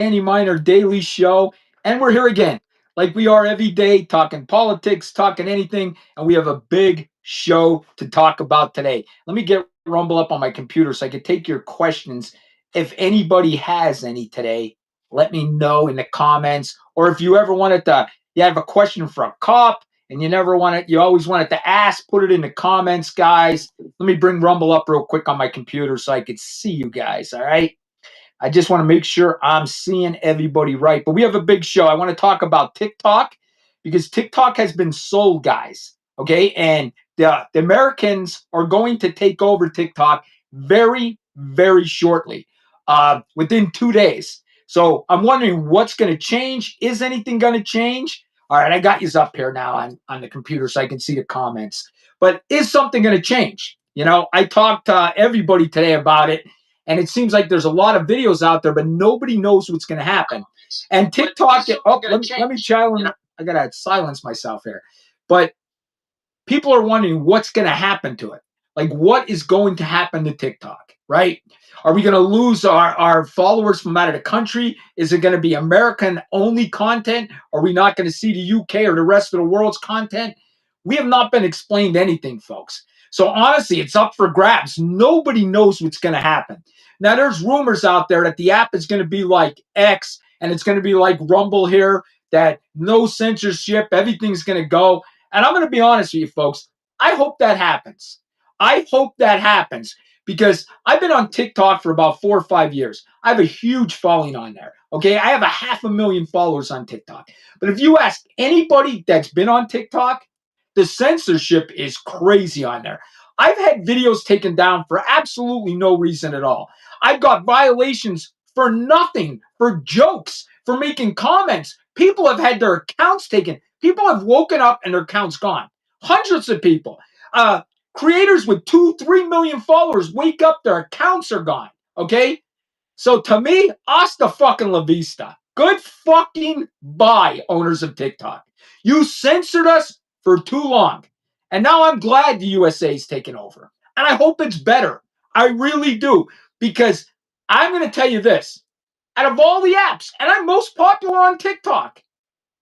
Danny Miner Daily Show, and we're here again, like we are every day, talking politics, talking anything, and we have a big show to talk about today. Let me get Rumble up on my computer so I can take your questions. If anybody has any today, let me know in the comments. Or if you ever wanted to, you have a question for a cop and you always wanted to ask, put it in the comments, guys. Let me bring Rumble up real quick on my computer so I could see you guys, all right? I just want to make sure I'm seeing everybody right. But we have a big show. I want to talk about TikTok because TikTok has been sold, guys. Okay. And the Americans are going to take over TikTok very, very shortly, within 2 days. So I'm wondering what's going to change. Is anything going to change? All right. I got you up here now on the computer so I can see the comments. But is something going to change? I talked to everybody today about it, and it seems like there's a lot of videos out there, but nobody knows what's going to happen. And TikTok, let me challenge. I got to silence myself here. But people are wondering what's going to happen to it. Like, what is going to happen to TikTok, right? Are we going to lose our followers from out of the country? Is it going to be American only content? Are we not going to see the UK or the rest of the world's content? We have not been explained anything, folks. So honestly, it's up for grabs. Nobody knows what's going to happen. Now, there's rumors out there that the app is going to be like X and it's going to be like Rumble here, that no censorship, everything's going to go. And I'm going to be honest with you, folks. I hope that happens. I hope that happens because I've been on TikTok for about 4 or 5 years. I have a huge following on there. Okay. I have 500,000 followers on TikTok. But if you ask anybody that's been on TikTok, the censorship is crazy on there. I've had videos taken down for absolutely no reason at all. I've got violations for nothing, for jokes, for making comments. People have had their accounts taken. People have woken up and their accounts gone. Hundreds of people. Creators with 2, 3 million followers wake up, their accounts are gone. Okay? So to me, hasta fucking la vista. Good fucking bye, owners of TikTok. You censored us for too long. And now I'm glad the USA is taking over. And I hope it's better. I really do. Because I'm going to tell you this. Out of all the apps, and I'm most popular on TikTok,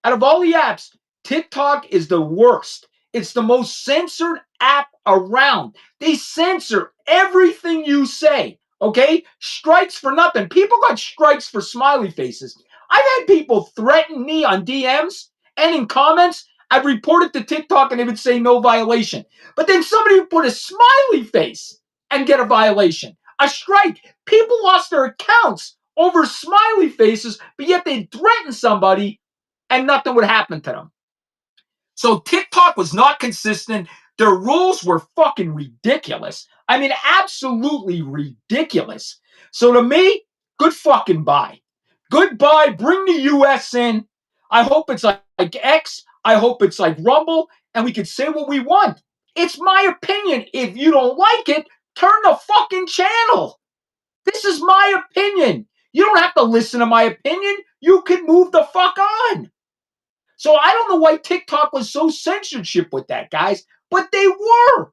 out of all the apps, TikTok is the worst. It's the most censored app around. They censor everything you say. Okay? Strikes for nothing. People got strikes for smiley faces. I've had people threaten me on DMs and in comments. I've reported to TikTok and they would say no violation. But then somebody would put a smiley face and get a violation. A strike. People lost their accounts over smiley faces, but yet they threaten somebody and nothing would happen to them. So TikTok was not consistent. Their rules were fucking ridiculous. I mean, absolutely ridiculous. So to me, good fucking bye. Goodbye. Bring the US in. I hope it's like X. I hope it's like Rumble, and we can say what we want. It's my opinion. If you don't like it, turn the fucking channel. This is my opinion. You don't have to listen to my opinion. You can move the fuck on. So I don't know why TikTok was so censorship with that, guys, but they were.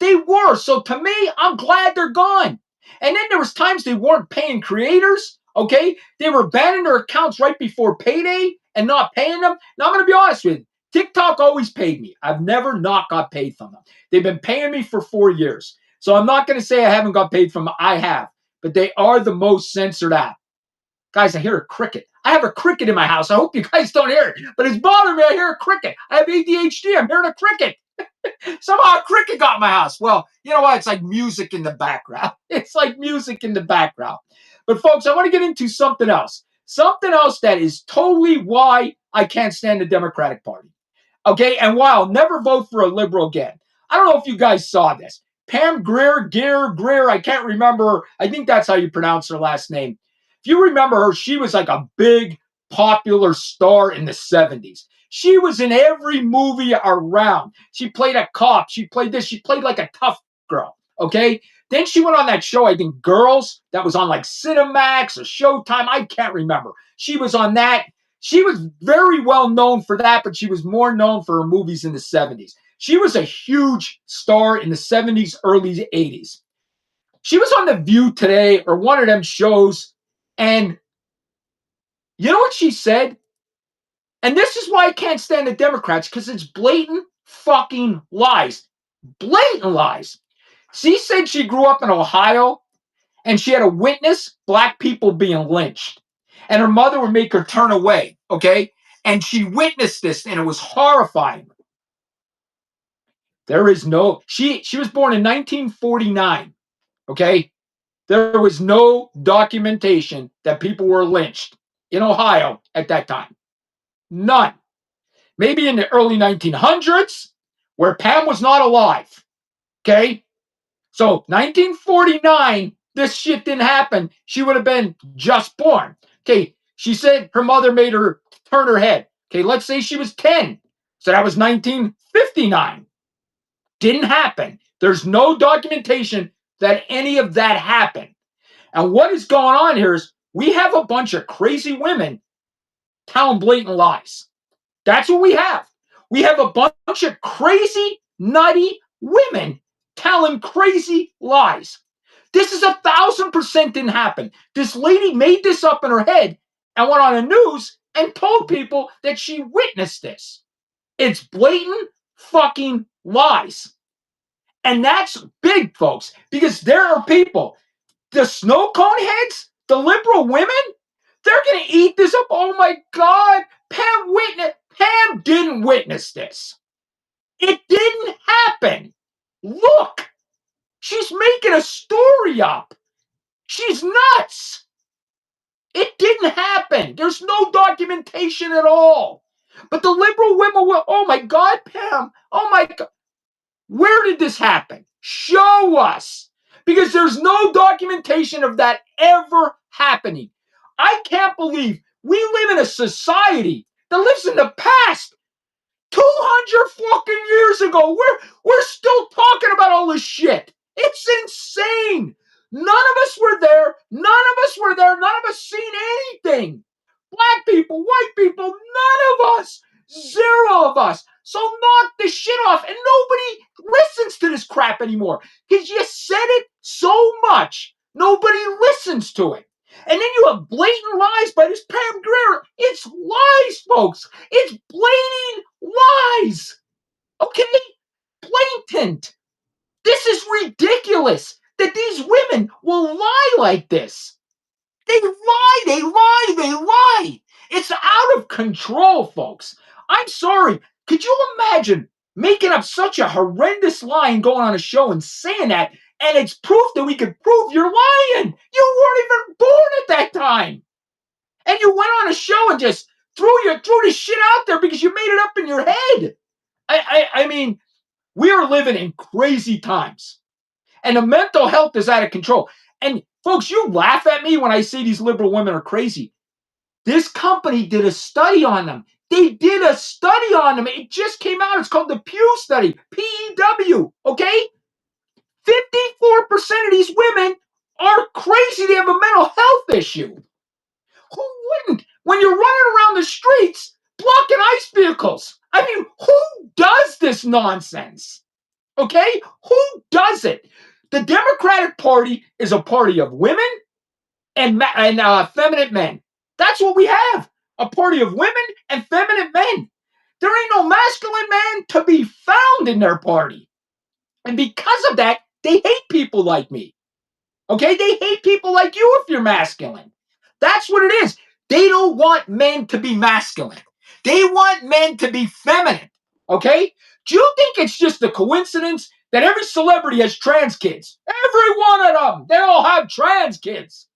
They were. So to me, I'm glad they're gone. And then there was times they weren't paying creators, okay? They were banning their accounts right before payday and not paying them. Now, I'm going to be honest with you. TikTok always paid me. I've never not got paid from them. They've been paying me for 4 years. So I'm not going to say I haven't got paid from them. I have. But they are the most censored app. Guys, I hear a cricket. I have a cricket in my house. I hope you guys don't hear it, but it's bothering me. I hear a cricket. I have ADHD. I'm hearing a cricket. Somehow a cricket got in my house. Well, you know what? It's like music in the background. It's like music in the background. But folks, I want to get into something else. Something else that is totally why I can't stand the Democratic Party. Okay, and why I'll never vote for a liberal again. I don't know if you guys saw this. Pam Greer, I can't remember. I think that's how you pronounce her last name. If you remember her, she was like a big popular star in the 70s. She was in every movie around. She played a cop. She played this. She played like a tough girl. Okay. Then she went on that show, I think Girls, that was on like Cinemax or Showtime. I can't remember. She was on that. She was very well known for that, but she was more known for her movies in the 70s. She was a huge star in the 70s, early 80s. She was on The View today or one of them shows, and You know what she said? And this is why I can't stand the Democrats, because it's blatant fucking lies. Blatant lies. She said she grew up in Ohio and she had to witness black people being lynched. And her mother would make her turn away, okay? And she witnessed this and it was horrifying. There is no, she was born in 1949, okay? There was no documentation that people were lynched in Ohio at that time. None. Maybe in the early 1900s, where Pam was not alive. Okay? So 1949, this shit didn't happen. She would have been just born. Okay, she said her mother made her turn her head. Okay, let's say she was 10. So that was 1959. Didn't happen. There's no documentation that any of that happened. And what is going on here is we have a bunch of crazy women telling blatant lies. That's what we have. We have a bunch of crazy, nutty women telling crazy lies. This is 1,000% didn't happen. This lady made this up in her head and went on the news and told people that she witnessed this. It's blatant fucking lies. And that's big, folks, because there are people, the snow cone heads, the liberal women, they're going to eat this up. Oh my God. Pam didn't witness this. It didn't happen. Look, she's making a story up. She's nuts. It didn't happen. There's no documentation at all. But the liberal women will, oh my God, Pam, oh my God. Where did this happen? Show us. Because there's no documentation of that ever happening. I can't believe we live in a society that lives in the past. 200 fucking years ago. We're still talking about all this shit. It's insane. None of us were there. None of us were there. None of us seen anything. Black people, white people, none of us. Zero of us. So knock this shit off. And nobody listens to this crap anymore. Because you said it so much. Nobody listens to it. And then you have blatant lies by this Pam Grier. It's lies, folks. It's blatant lies. Okay? Blatant. This is ridiculous that these women will lie like this. They lie, they lie, they lie. It's out of control, folks. I'm sorry. Could you imagine making up such a horrendous lie and going on a show and saying that, and it's proof that we could prove you're lying? You weren't even born at that time. And you went on a show and just threw this shit out there because you made it up in your head. I mean, we are living in crazy times. And the mental health is out of control. And folks, you laugh at me when I say these liberal women are crazy. This company did a study on them. They did a study on them. It just came out. It's called the Pew Study, PEW, okay? 54% of these women are crazy. They have a mental health issue. Who wouldn't? When you're running around the streets blocking ICE vehicles. I mean, who does this nonsense? Okay? Who does it? The Democratic Party is a party of women and feminine men. That's what we have. A party of women and feminine men. There ain't no masculine man to be found in their party. And because of that, they hate people like me. Okay? They hate people like you if you're masculine. That's what it is. They don't want men to be masculine. They want men to be feminine. Okay? Do you think it's just a coincidence that every celebrity has trans kids? Every one of them. They all have trans kids.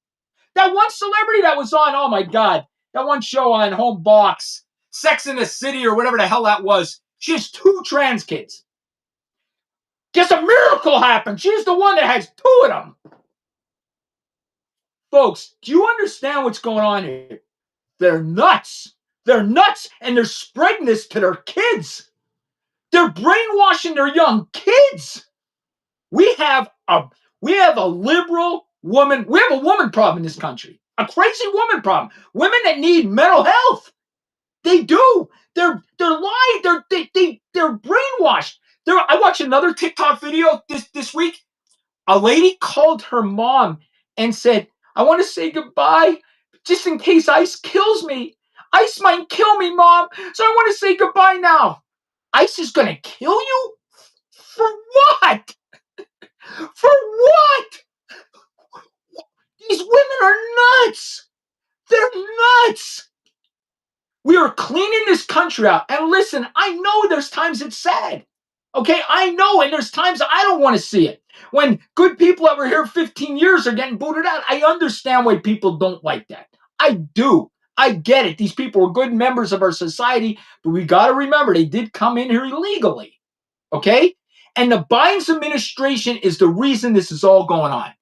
That one celebrity that was on, oh my God, that one show on Home Box, Sex in the City or whatever the hell that was, she has 2 trans kids. Just a miracle happened. She's the one that has 2 of them. Folks, do you understand what's going on here? They're nuts. They're nuts, and they're spreading this to their kids. They're brainwashing their young kids. We have a liberal woman. We have a woman problem in this country. A crazy woman problem. Women that need mental health. They do. They're lying. They're brainwashed. I watched another TikTok video this week. A lady called her mom and said, "I want to say goodbye just in case ICE kills me. ICE might kill me, Mom, so I want to say goodbye now. ICE is going to kill you? For what? For what? These women are nuts. They're nuts. We are cleaning this country out. And listen, I know there's times it's sad. Okay, I know, and there's times I don't want to see it. When good people that were here 15 years are getting booted out, I understand why people don't like that. I do. I get it. These people are good members of our society, but we got to remember they did come in here illegally. Okay? And the Biden administration is the reason this is all going on.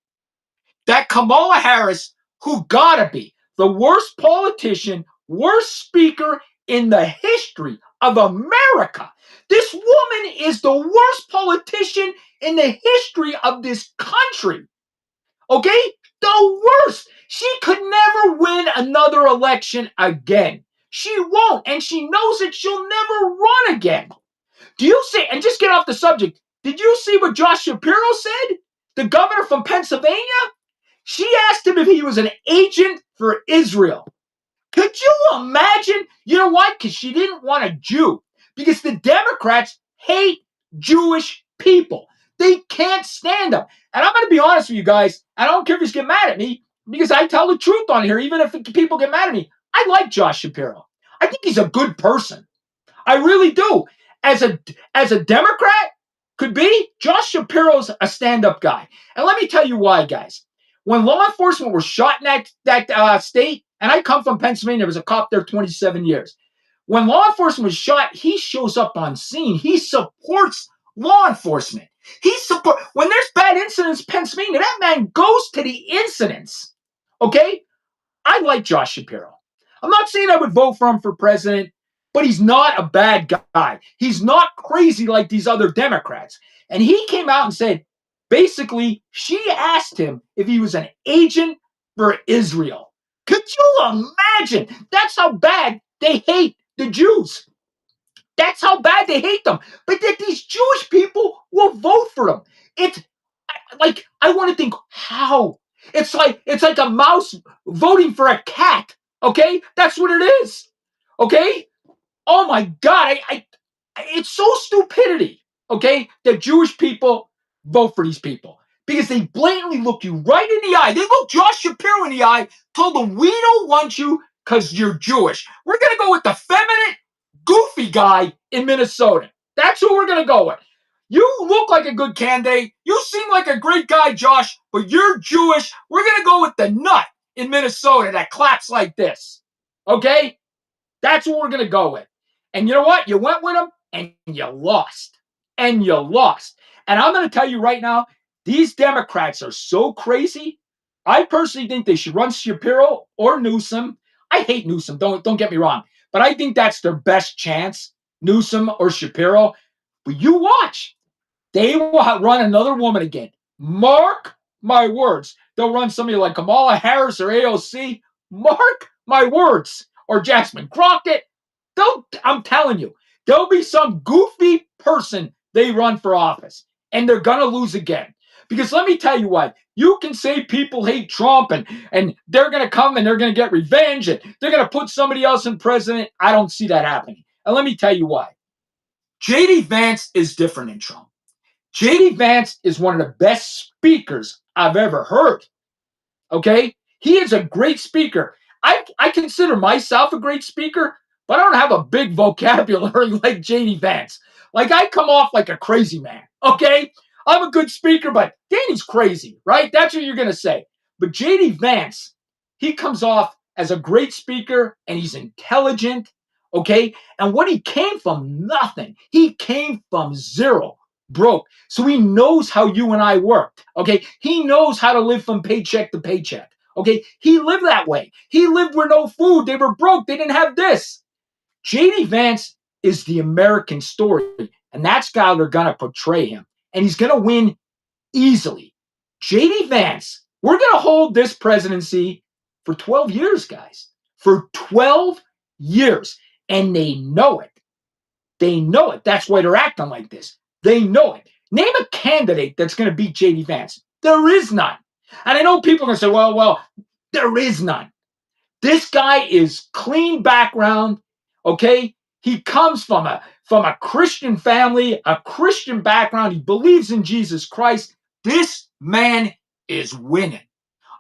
That Kamala Harris, who gotta be the worst politician, worst speaker in the history of America. This woman is the worst politician in the history of this country. Okay? The worst. She could never win another election again. She won't, and she knows it. She'll never run again. Do you see? And just get off the subject. Did you see what Josh Shapiro said? The governor from Pennsylvania? She asked him if he was an agent for Israel. Could you imagine? You know why? Because she didn't want a Jew. Because the Democrats hate Jewish people. They can't stand them. And I'm going to be honest with you guys. I don't care if you get mad at me because I tell the truth on here, even if people get mad at me. I like Josh Shapiro. I think he's a good person. I really do. As a Democrat, could be, Josh Shapiro's a stand-up guy. And let me tell you why, guys. When law enforcement were shot in that state, and I come from Pennsylvania, there was a cop there 27 years. When law enforcement was shot, he shows up on scene. He supports law enforcement. When there's bad incidents in Pennsylvania, that man goes to the incidents. Okay? I like Josh Shapiro. I'm not saying I would vote for him for president, but he's not a bad guy. He's not crazy like these other Democrats. And he came out and said, basically, she asked him if he was an agent for Israel. Could you imagine? That's how bad they hate the Jews. That's how bad they hate them. But that these Jewish people will vote for them. It's like, I want to think how. It's like a mouse voting for a cat. Okay? That's what it is. Okay? Oh my God. It's so stupidity. Okay? That Jewish people vote for these people. Because they blatantly look you right in the eye. They look Josh Shapiro in the eye, told him, we don't want you because you're Jewish. We're going to go with the feminine, goofy guy in Minnesota. That's who we're going to go with. You look like a good candidate. You seem like a great guy, Josh, but you're Jewish. We're going to go with the nut in Minnesota that claps like this. Okay? That's what we're going to go with. And you know what? You went with him and you lost. And you lost. And I'm going to tell you right now, these Democrats are so crazy. I personally think they should run Shapiro or Newsom. I hate Newsom. Don't get me wrong. But I think that's their best chance, Newsom or Shapiro. But you watch. They will run another woman again. Mark my words. They'll run somebody like Kamala Harris or AOC. Mark my words. Or Jasmine Crockett. I'm telling you, there'll be some goofy person they run for office. And they're going to lose again. Because let me tell you what, you can say people hate Trump and they're going to come and they're going to get revenge and they're going to put somebody else in president. I don't see that happening. And let me tell you why. J.D. Vance is different than Trump. J.D. Vance is one of the best speakers I've ever heard. Okay? He is a great speaker. I consider myself a great speaker, but I don't have a big vocabulary like J.D. Vance. Like, I come off like a crazy man. Okay? I'm a good speaker, but Danny's crazy, right? That's what you're going to say. But J.D. Vance, he comes off as a great speaker and he's intelligent, okay? And when he came from nothing, he came from zero, broke. So he knows how you and I worked, okay? He knows how to live from paycheck to paycheck, okay? He lived that way. He lived with no food. They were broke. They didn't have this. J.D. Vance is the American story, and that's how they're going to portray him. And he's going to win easily. J.D. Vance, we're going to hold this presidency for 12 years, guys. For 12 years. And they know it. They know it. That's why they're acting like this. They know it. Name a candidate that's going to beat J.D. Vance. There is none. And I know people are going to say, well, there is none. This guy is clean background, okay? He comes from a Christian family, a Christian background. He believes in Jesus Christ. This man is winning.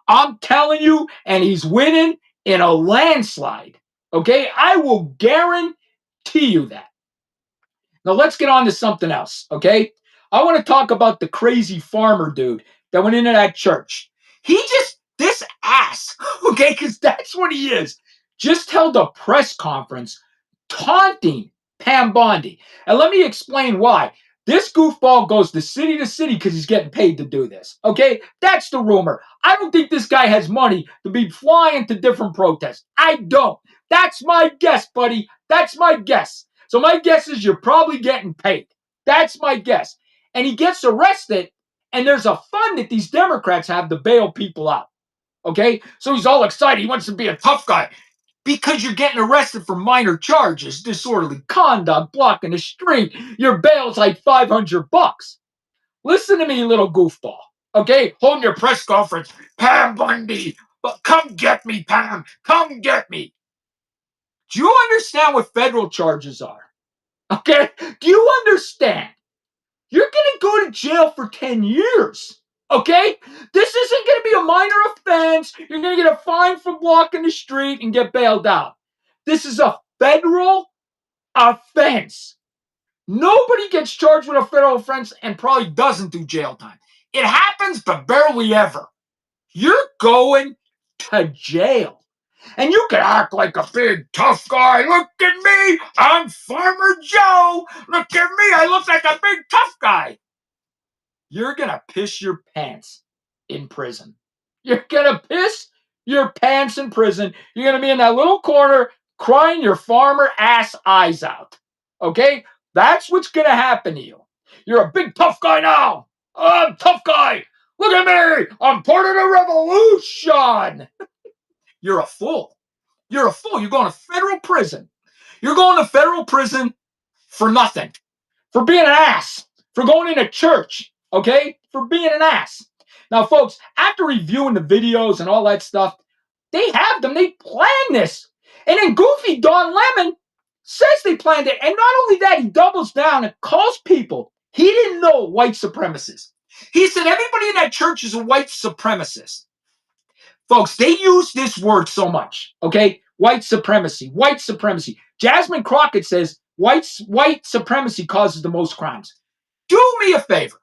I'm telling you, and he's winning in a landslide. Okay? I will guarantee you that. Now let's get on to something else, okay? I want to talk about the crazy farmer dude that went into that church. This ass, okay, because that's what he is, just held a press conference taunting Pam Bondi. And let me explain why. This goofball goes to city because he's getting paid to do this, okay? That's the rumor. I don't think this guy has money to be flying to different protests. I don't. That's my guess, buddy. That's my guess. So my guess is you're probably getting paid. That's my guess. And he gets arrested, and there's a fund that these Democrats have to bail people out. Okay? So he's all excited. He wants to be a tough guy. Because you're getting arrested for minor charges, disorderly conduct, blocking the street, your bail's like $500. Listen to me, you little goofball. Okay? Holding your press conference. Pam Bundy. Come get me, Pam. Come get me. Do you understand what federal charges are? Okay? Do you understand? You're going to go to jail for 10 years. Okay? This isn't going to be a minor offense. You're going to get a fine for blocking the street and get bailed out. This is a federal offense. Nobody gets charged with a federal offense and probably doesn't do jail time. It happens, but barely ever. You're going to jail. And you can act like a big tough guy. Look at me. I'm Farmer Joe. Look at me. I look like a big tough guy. You're going to piss your pants in prison. You're going to piss your pants in prison. You're going to be in that little corner crying your farmer ass eyes out. Okay? That's what's going to happen to you. You're a big tough guy now. I'm a tough guy. Look at me. I'm part of the revolution. You're a fool. You're a fool. You're going to federal prison. You're going to federal prison for nothing. For being an ass. For going into church. Okay? For being an ass. Now, folks, after reviewing the videos and all that stuff, they have them. They planned this. And then goofy Don Lemon says they planned it. And not only that, he doubles down and calls people he didn't know white supremacists. He said everybody in that church is a white supremacist. Folks, they use this word so much, okay? White supremacy, white supremacy. Jasmine Crockett says white supremacy causes the most crimes. Do me a favor.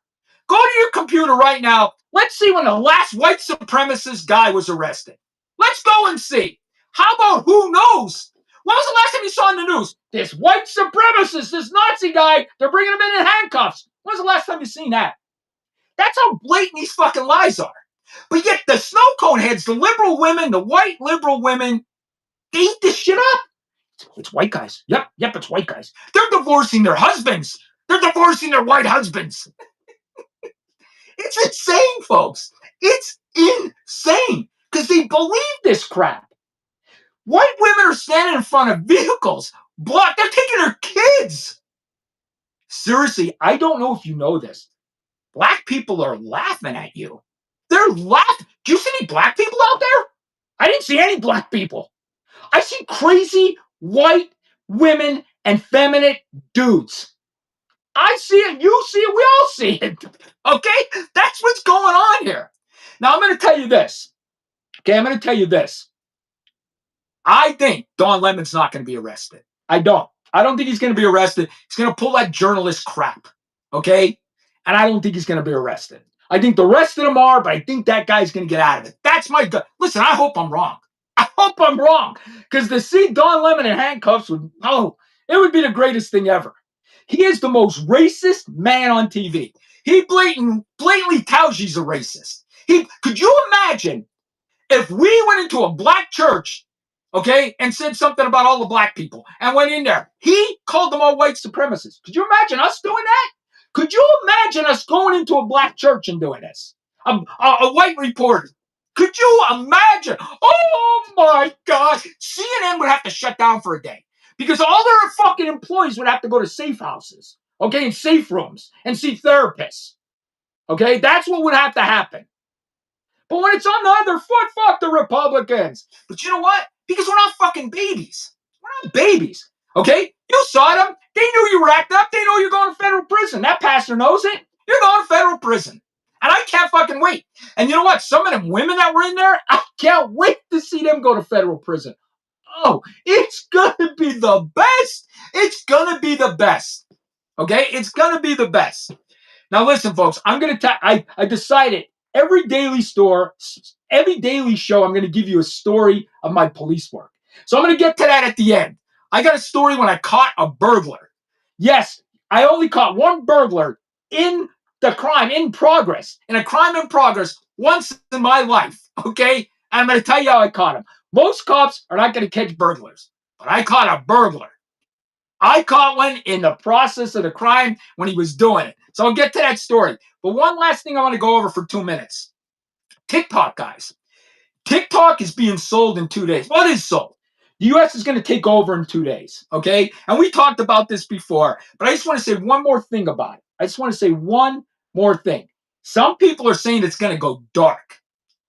Go to your computer right now. Let's see when the last white supremacist guy was arrested. Let's go and see. How about who knows? When was the last time you saw in the news? This white supremacist, this Nazi guy, they're bringing him in handcuffs. When was the last time you seen that? That's how blatant these fucking lies are. But yet the snow cone heads, the liberal women, the white liberal women, they eat this shit up. It's white guys. Yep, it's white guys. They're divorcing their husbands. They're divorcing their white husbands. It's insane, folks. It's insane. Because they believe this crap. White women are standing in front of vehicles. They're taking their kids. Seriously, I don't know if you know this. Black people are laughing at you. They're laughing. Do you see any black people out there? I didn't see any black people. I see crazy white women and feminine dudes. I see it. You see it. We all see it. Okay? That's what's going on here. Now, I'm going to tell you this. Okay? I'm going to tell you this. I think Don Lemon's not going to be arrested. I don't think he's going to be arrested. He's going to pull that journalist crap. Okay? And I don't think he's going to be arrested. I think the rest of them are, but I think that guy's going to get out of it. That's my gut. Listen, I hope I'm wrong. I hope I'm wrong. Because to see Don Lemon in handcuffs it would be the greatest thing ever. He is the most racist man on TV. He blatantly tells he's a racist. Could you imagine if we went into a black church, okay, and said something about all the black people and went in there? He called them all white supremacists. Could you imagine us doing that? Could you imagine us going into a black church and doing this? A white reporter. Could you imagine? Oh my God. CNN would have to shut down for a day because all their fucking employees would have to go to safe houses, okay, and safe rooms and see therapists. Okay, that's what would have to happen. But when it's on the other foot, fuck the Republicans. But you know what? because we're not fucking babies. We're not babies. Okay? You saw them. They knew you were acting up. They know you're going to federal prison. That pastor knows it. You're going to federal prison. And I can't fucking wait. And you know what? Some of them women that were in there, I can't wait to see them go to federal prison. Oh, it's going to be the best. It's going to be the best. Okay? It's going to be the best. Now, listen, folks, I decided every daily show, I'm going to give you a story of my police work. So I'm going to get to that at the end. I got a story when I caught a burglar. Yes, I only caught one burglar in a crime in progress once in my life. Okay? And I'm going to tell you how I caught him. Most cops are not going to catch burglars, but I caught a burglar. I caught one in the process of the crime when he was doing it. So I'll get to that story. But one last thing I want to go over for 2 minutes. TikTok, guys. TikTok is being sold in 2 days. What is sold? The U.S. is going to take over in 2 days, okay? And we talked about this before, but I just want to say one more thing about it. I just want to say one more thing. Some people are saying it's going to go dark.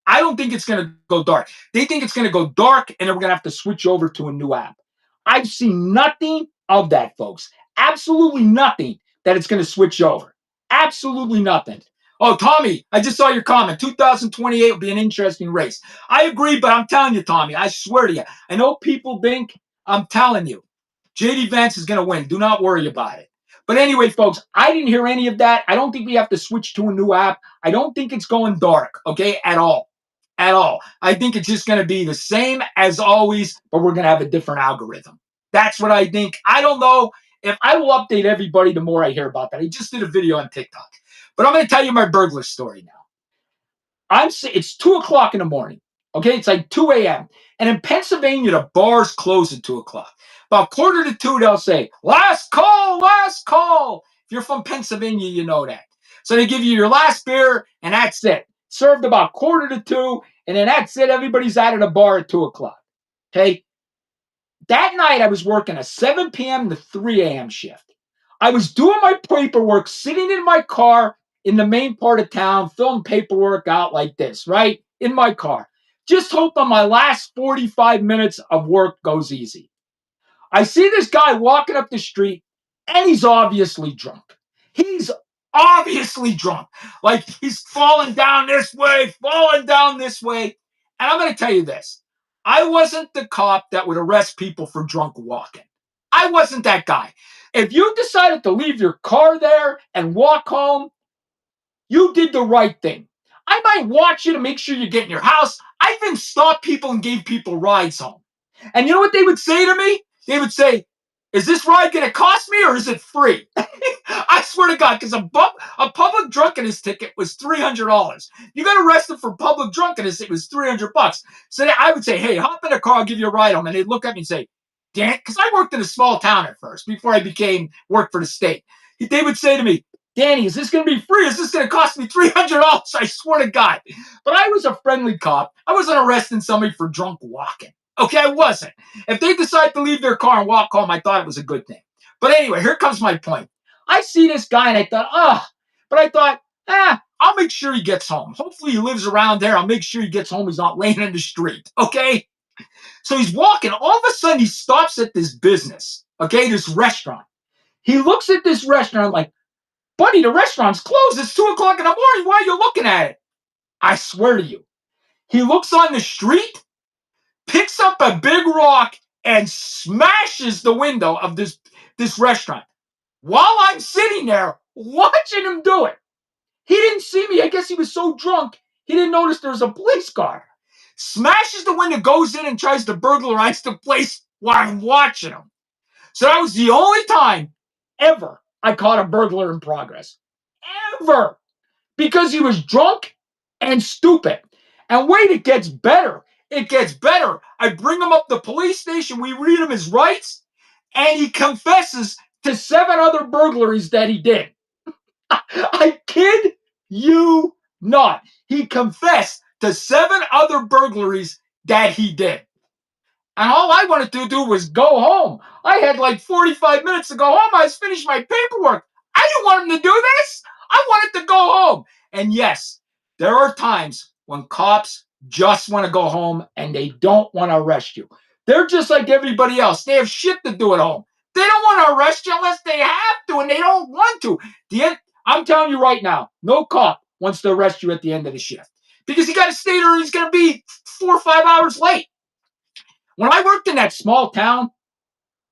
I don't think it's going to go dark. They think it's going to go dark, and then we're going to have to switch over to a new app. I've seen nothing of that, folks. Absolutely nothing that it's going to switch over. Absolutely nothing. Oh, Tommy, I just saw your comment. 2028 will be an interesting race. I agree, but I'm telling you, Tommy, I swear to you. I know people think, I'm telling you, JD Vance is going to win. Do not worry about it. But anyway, folks, I didn't hear any of that. I don't think we have to switch to a new app. I don't think it's going dark, okay, at all. At all. I think it's just going to be the same as always, but we're going to have a different algorithm. That's what I think. I don't know if I will update everybody the more I hear about that. I just did a video on TikTok. But I'm going to tell you my burglar story now. It's 2 o'clock in the morning. Okay, it's like 2 a.m. And in Pennsylvania, the bars close at 2 o'clock. About 1:45, they'll say, last call, last call. If you're from Pennsylvania, you know that. So they give you your last beer, and that's it. Served about 1:45, and then that's it. Everybody's out of the bar at 2 o'clock. Okay? That night, I was working a 7 p.m. to 3 a.m. shift. I was doing my paperwork, sitting in my car in the main part of town, filling paperwork out like this, right? In my car. Just hoping my last 45 minutes of work goes easy. I see this guy walking up the street, and he's obviously drunk. He's obviously drunk. Like he's falling down this way, falling down this way. And I'm going to tell you this. I wasn't the cop that would arrest people for drunk walking. I wasn't that guy. If you decided to leave your car there and walk home, you did the right thing. I might watch you to make sure you get in your house. I even stopped people and gave people rides home. And you know what they would say to me? They would say, is this ride going to cost me or is it free? I swear to God, because a public drunkenness ticket was $300. You got arrested for public drunkenness, it was $300. So I would say, hey, hop in a car, I'll give you a ride home. And they'd look at me and say, Dan, because I worked in a small town at first before I worked for the state. They would say to me, Danny, is this going to be free? Is this going to cost me $300? I swear to God. But I was a friendly cop. I wasn't arresting somebody for drunk walking. Okay, I wasn't. If they decide to leave their car and walk home, I thought it was a good thing. But anyway, here comes my point. I see this guy and I thought, I'll make sure he gets home. Hopefully he lives around there. I'll make sure he gets home. He's not laying in the street. Okay? So he's walking. All of a sudden he stops at this business. Okay, this restaurant. He looks at this restaurant like, buddy, the restaurant's closed. It's 2 o'clock in the morning. Why are you looking at it? I swear to you. He looks on the street, picks up a big rock, and smashes the window of this restaurant. While I'm sitting there watching him do it. He didn't see me. I guess he was so drunk, he didn't notice there was a police car. Smashes the window, goes in and tries to burglarize the place while I'm watching him. So that was the only time ever I caught a burglar in progress. Ever. Because he was drunk and stupid. And wait, it gets better. It gets better. I bring him up to the police station. We read him his rights. And he confesses to 7 other burglaries that he did. I kid you not. He confessed to 7 other burglaries that he did. And all I wanted to do was go home. I had like 45 minutes to go home. I was finished my paperwork. I didn't want him to do this. I wanted to go home. And yes, there are times when cops just want to go home and they don't want to arrest you. They're just like everybody else. They have shit to do at home. They don't want to arrest you unless they have to, and they don't want to. I'm telling you right now, no cop wants to arrest you at the end of the shift because he got to stay there and he's going to be 4 or 5 hours late. When I worked in that small town,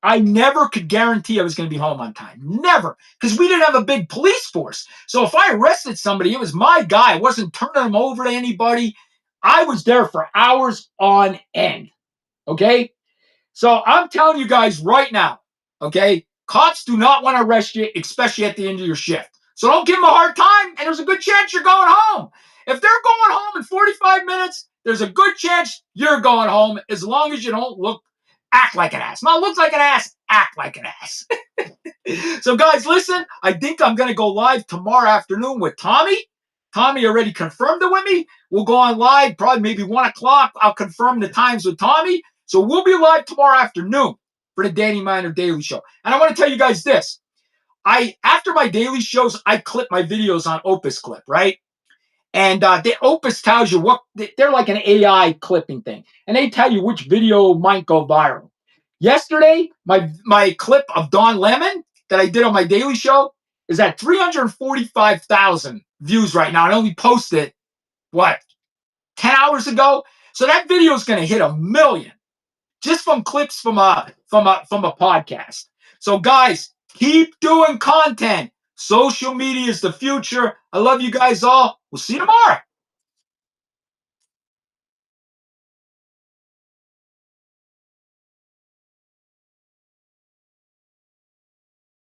I never could guarantee I was going to be home on time. Never. Because we didn't have a big police force. So if I arrested somebody, it was my guy. I wasn't turning them over to anybody. I was there for hours on end. Okay? So I'm telling you guys right now, okay? Cops do not want to arrest you, especially at the end of your shift. So don't give them a hard time, and there's a good chance you're going home. If they're going home in 45 minutes, there's a good chance you're going home as long as you don't act like an ass. Not look like an ass, act like an ass. So, guys, listen, I think I'm going to go live tomorrow afternoon with Tommy. Tommy already confirmed it with me. We'll go on live probably maybe 1 o'clock. I'll confirm the times with Tommy. So we'll be live tomorrow afternoon for the Danny Miner Daily Show. And I want to tell you guys this. After my daily shows, I clip my videos on Opus Clip, right? And the Opus tells you they're like an AI clipping thing. And they tell you which video might go viral. Yesterday, my clip of Don Lemon that I did on my daily show is at 345,000 views right now. I only posted, 10 hours ago? So that video is going to hit 1 million just from clips from a podcast. So guys, keep doing content. Social media is the future. I love you guys all. We'll see you tomorrow.